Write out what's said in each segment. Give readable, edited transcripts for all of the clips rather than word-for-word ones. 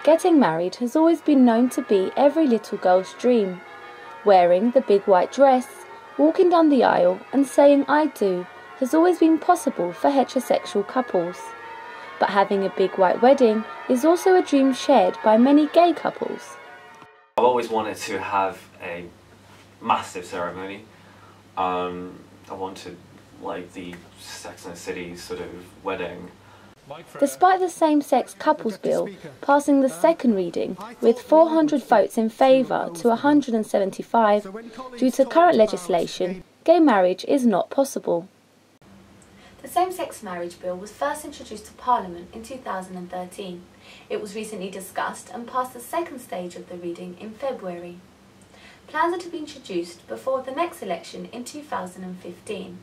Getting married has always been known to be every little girl's dream. Wearing the big white dress, walking down the aisle and saying "I do" has always been possible for heterosexual couples. But having a big white wedding is also a dream shared by many gay couples. I've always wanted to have a massive ceremony. I wanted like the Sex and the City sort of wedding. Despite the same-sex couples bill passing the second reading with 400 votes in favour to 175, due to current legislation, gay marriage is not possible. The same-sex marriage bill was first introduced to Parliament in 2013. It was recently discussed and passed the second stage of the reading in February. Plans are to be introduced before the next election in 2015.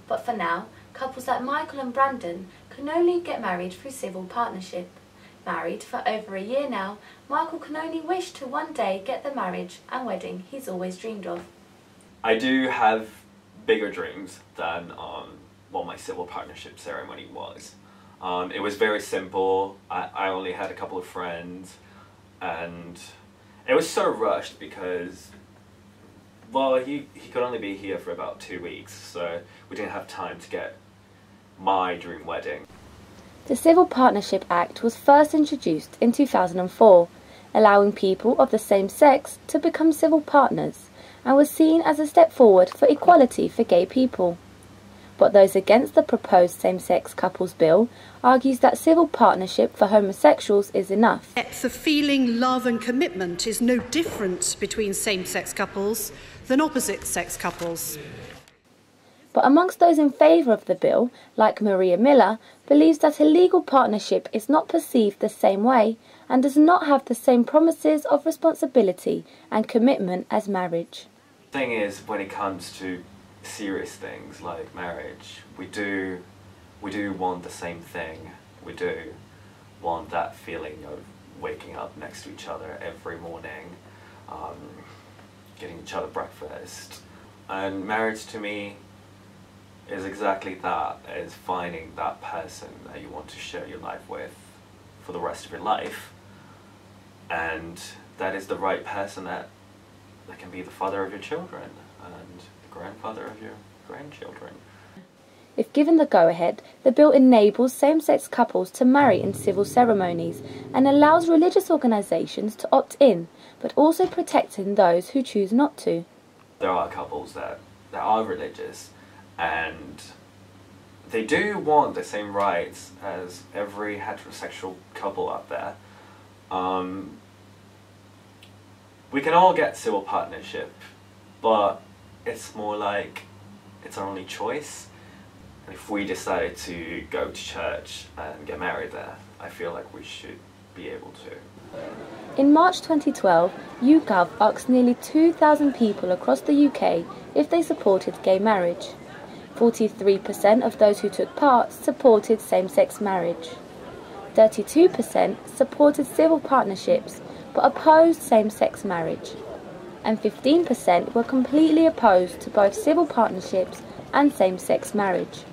But for now, couples like Michael and Brandon can only get married through civil partnership. Married for over a year now, Michael can only wish to one day get the marriage and wedding he's always dreamed of. I do have bigger dreams than what my civil partnership ceremony was. It was very simple. I only had a couple of friends, and it was so rushed because, well, he could only be here for about 2 weeks, so we didn't have time to get my dream wedding. The Civil Partnership Act was first introduced in 2004, allowing people of the same sex to become civil partners, and was seen as a step forward for equality for gay people. But those against the proposed same-sex couples bill argues that civil partnership for homosexuals is enough. Depth of feeling, love and commitment is no different between same-sex couples than opposite-sex couples. But amongst those in favour of the bill, like Maria Miller, believes that a legal partnership is not perceived the same way and does not have the same promises of responsibility and commitment as marriage. The thing is, when it comes to serious things like marriage, we do want the same thing. We do want that feeling of waking up next to each other every morning, getting each other breakfast. And marriage to me is exactly that, is finding that person that you want to share your life with for the rest of your life. And that is the right person that can be the father of your children and the grandfather of your grandchildren. If given the go-ahead, the bill enables same-sex couples to marry in civil ceremonies and allows religious organisations to opt in, but also protecting those who choose not to. There are couples that are religious, and they do want the same rights as every heterosexual couple out there. We can all get civil partnership, but it's more like it's our only choice. And if we decided to go to church and get married there, I feel like we should be able to. In March 2012, YouGov asked nearly 2,000 people across the UK if they supported gay marriage. 43% of those who took part supported same-sex marriage. 32% supported civil partnerships but opposed same-sex marriage. And 15% were completely opposed to both civil partnerships and same-sex marriage.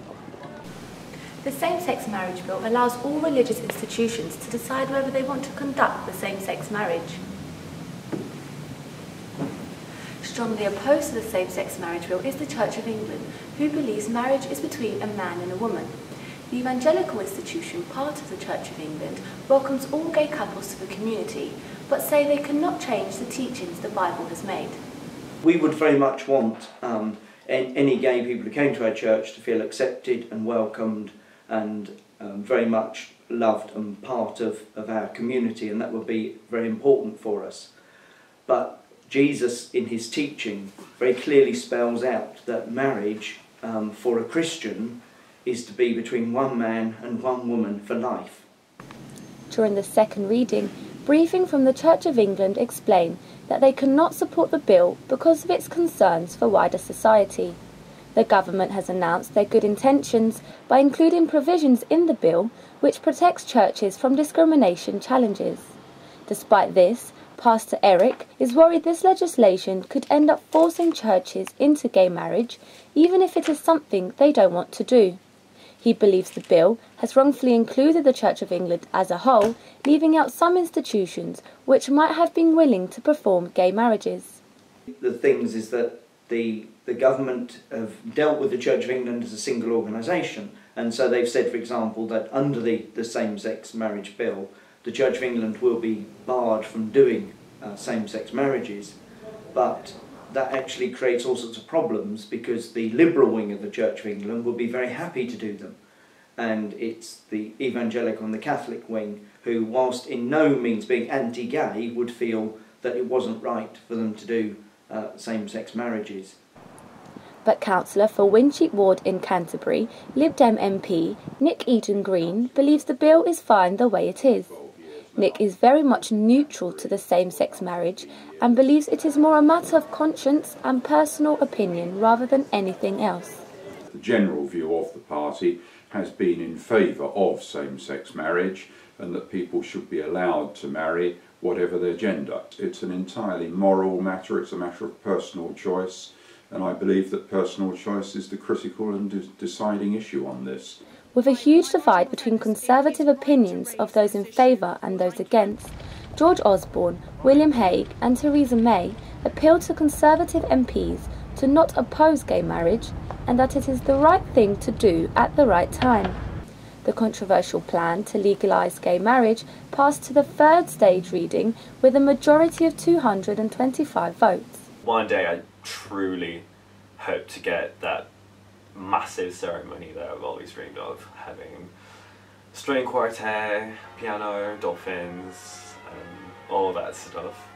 The same-sex marriage bill allows all religious institutions to decide whether they want to conduct the same-sex marriage. Strongly opposed to the same-sex marriage bill is the Church of England, who believes marriage is between a man and a woman. The evangelical institution, part of the Church of England, welcomes all gay couples to the community, but say they cannot change the teachings the Bible has made. We would very much want any gay people who came to our church to feel accepted and welcomed and very much loved and part of our community, and that would be very important for us. But Jesus, in his teaching, very clearly spells out that marriage for a Christian is to be between one man and one woman for life. During the second reading, briefing from the Church of England explained that they cannot support the bill because of its concerns for wider society. The government has announced their good intentions by including provisions in the bill which protects churches from discrimination challenges. Despite this, Pastor Eric is worried this legislation could end up forcing churches into gay marriage, even if it is something they don't want to do. He believes the bill has wrongfully included the Church of England as a whole, leaving out some institutions which might have been willing to perform gay marriages. The things is that the government have dealt with the Church of England as a single organisation, and so they've said, for example, that under the same-sex marriage bill, the Church of England will be barred from doing same-sex marriages, but that actually creates all sorts of problems because the liberal wing of the Church of England will be very happy to do them. And it's the evangelical and the Catholic wing who, whilst in no means being anti-gay, would feel that it wasn't right for them to do same-sex marriages. But councillor for Wincheap Ward in Canterbury, Lib Dem MP Nick Eaton-Green believes the bill is fine the way it is. Nick is very much neutral to the same-sex marriage and believes it is more a matter of conscience and personal opinion rather than anything else. The general view of the party has been in favour of same-sex marriage and that people should be allowed to marry whatever their gender. It's an entirely moral matter, it's a matter of personal choice, and I believe that personal choice is the critical and deciding issue on this. With a huge divide between conservative opinions of those in favour and those against, George Osborne, William Hague and Theresa May appealed to Conservative MPs to not oppose gay marriage and that it is the right thing to do at the right time. The controversial plan to legalise gay marriage passed to the third stage reading with a majority of 225 votes. One day I truly hope to get that massive ceremony that I've always dreamed of, having string quartet, piano, dolphins, all that stuff.